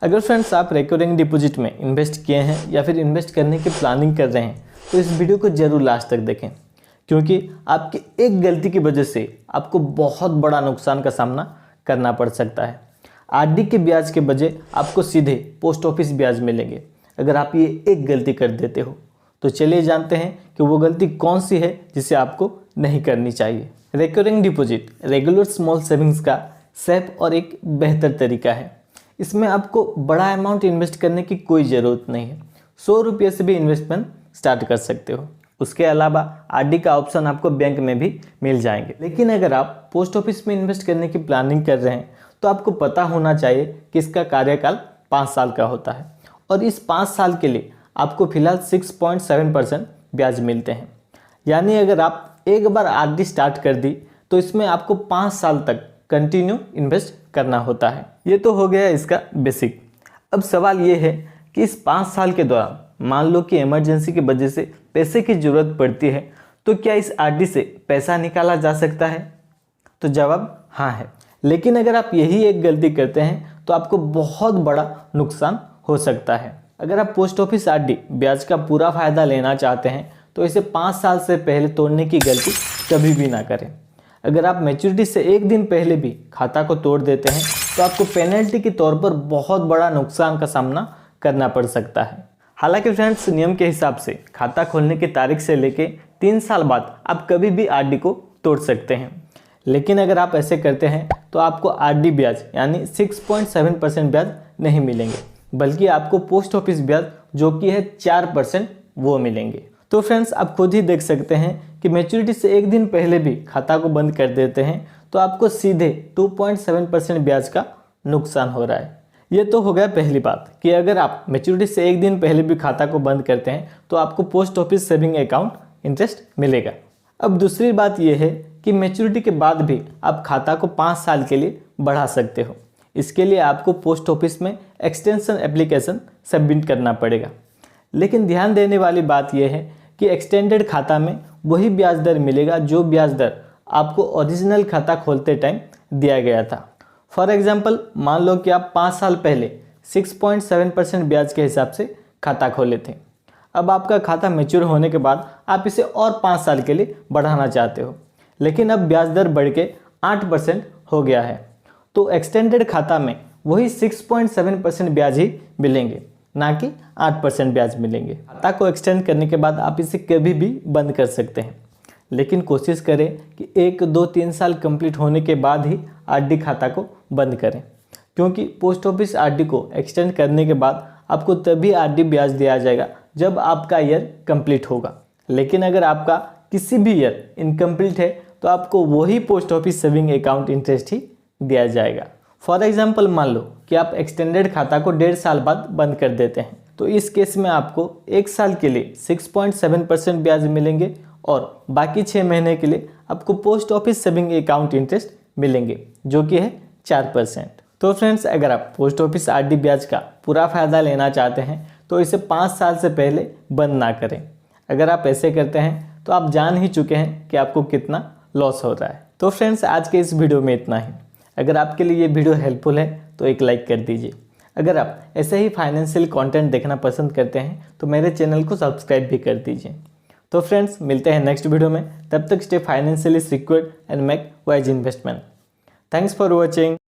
अगर फ्रेंड्स आप recurring deposit में इन्वेस्ट किए हैं या फिर इन्वेस्ट करने की प्लानिंग कर रहे हैं तो इस वीडियो को जरूर लास्ट तक देखें, क्योंकि आपकी एक गलती की वजह से आपको बहुत बड़ा नुकसान का सामना करना पड़ सकता है। आरडी के ब्याज के बजाय आपको सीधे पोस्ट ऑफिस ब्याज मिलेंगे अगर आप ये एक गलती कर देते हो। तो चलिए जानते हैं कि वो गलती कौन सी है जिसे आपको नहीं करनी चाहिए। Recurring deposit regular small savings का सेफ और एक बेहतर तरीका है। इसमें आपको बड़ा अमाउंट इन्वेस्ट करने की कोई ज़रूरत नहीं है। 100 रुपये से भी इन्वेस्टमेंट स्टार्ट कर सकते हो। उसके अलावा आरडी का ऑप्शन आपको बैंक में भी मिल जाएंगे। लेकिन अगर आप पोस्ट ऑफिस में इन्वेस्ट करने की प्लानिंग कर रहे हैं तो आपको पता होना चाहिए कि इसका कार्यकाल 5 साल का होता है और इस 5 साल के लिए आपको फिलहाल 6.7% ब्याज मिलते हैं। यानी अगर आप एक बार आरडी स्टार्ट कर दी तो इसमें आपको 5 साल तक कंटिन्यू इन्वेस्ट करना होता है। ये तो हो गया इसका बेसिक। अब सवाल ये है कि इस 5 साल के दौरान मान लो कि इमरजेंसी की वजह से पैसे की ज़रूरत पड़ती है, तो क्या इस आरडी से पैसा निकाला जा सकता है? तो जवाब हाँ है। लेकिन अगर आप यही एक गलती करते हैं तो आपको बहुत बड़ा नुकसान हो सकता है। अगर आप पोस्ट ऑफिस आरडी ब्याज का पूरा फ़ायदा लेना चाहते हैं तो इसे 5 साल से पहले तोड़ने की गलती कभी भी ना करें। अगर आप मैच्योरिटी से एक दिन पहले भी खाता को तोड़ देते हैं तो आपको पेनल्टी के तौर पर बहुत बड़ा नुकसान का सामना करना पड़ सकता है। हालांकि फ्रेंड्स, नियम के हिसाब से खाता खोलने की तारीख से लेके 3 साल बाद आप कभी भी आरडी को तोड़ सकते हैं। लेकिन अगर आप ऐसे करते हैं तो आपको आरडी ब्याज यानी 6.7% ब्याज नहीं मिलेंगे, बल्कि आपको पोस्ट ऑफिस ब्याज जो कि है 4% वो मिलेंगे। तो फ्रेंड्स, आप खुद ही देख सकते हैं कि मैच्योरिटी से एक दिन पहले भी खाता को बंद कर देते हैं तो आपको सीधे 2.7% ब्याज का नुकसान हो रहा है। ये तो हो गया पहली बात कि अगर आप मैच्योरिटी से एक दिन पहले भी खाता को बंद करते हैं तो आपको post office saving account interest मिलेगा। अब दूसरी बात यह है कि मैच्योरिटी के बाद भी आप खाता को 5 साल के लिए बढ़ा सकते हो। इसके लिए आपको पोस्ट ऑफिस में एक्सटेंशन एप्लीकेशन सबमिट करना पड़ेगा। लेकिन ध्यान देने वाली बात यह है कि एक्सटेंडेड खाता में वही ब्याज दर मिलेगा जो ब्याज दर आपको ओरिजिनल खाता खोलते टाइम दिया गया था। फॉर एग्जाम्पल, मान लो कि आप 5 साल पहले 6.7% ब्याज के हिसाब से खाता खोले थे। अब आपका खाता मैच्योर होने के बाद आप इसे और 5 साल के लिए बढ़ाना चाहते हो, लेकिन अब ब्याज दर बढ़ के 8% हो गया है। तो एक्सटेंडेड खाता में वही 6.7% ब्याज ही मिलेंगे, ना कि 8% ब्याज मिलेंगे। खाता को एक्सटेंड करने के बाद आप इसे कभी भी बंद कर सकते हैं, लेकिन कोशिश करें कि 1, 2, 3 साल कंप्लीट होने के बाद ही आरडी खाता को बंद करें, क्योंकि पोस्ट ऑफिस आरडी को एक्सटेंड करने के बाद आपको तभी आरडी ब्याज दिया जाएगा जब आपका ईयर कंप्लीट होगा। लेकिन अगर आपका किसी भी ईयर इनकम्प्लीट है तो आपको वही post office saving account interest ही दिया जाएगा। फॉर एग्जाम्पल, मान लो कि आप एक्सटेंडेड खाता को 1.5 साल बाद बंद कर देते हैं, तो इस केस में आपको 1 साल के लिए 6.7% ब्याज मिलेंगे और बाकी 6 महीने के लिए आपको post office saving account interest मिलेंगे जो कि है 4%। तो फ्रेंड्स, अगर आप पोस्ट ऑफिस आरडी ब्याज का पूरा फ़ायदा लेना चाहते हैं तो इसे 5 साल से पहले बंद ना करें। अगर आप ऐसे करते हैं तो आप जान ही चुके हैं कि आपको कितना लॉस हो रहा है। तो फ्रेंड्स, आज के इस वीडियो में इतना ही। अगर आपके लिए ये वीडियो हेल्पफुल है तो एक लाइक कर दीजिए। अगर आप ऐसे ही फाइनेंशियल कंटेंट देखना पसंद करते हैं तो मेरे चैनल को सब्सक्राइब भी कर दीजिए। तो फ्रेंड्स, मिलते हैं नेक्स्ट वीडियो में। तब तक stay financially secured and make wise investment. Thanks for watching.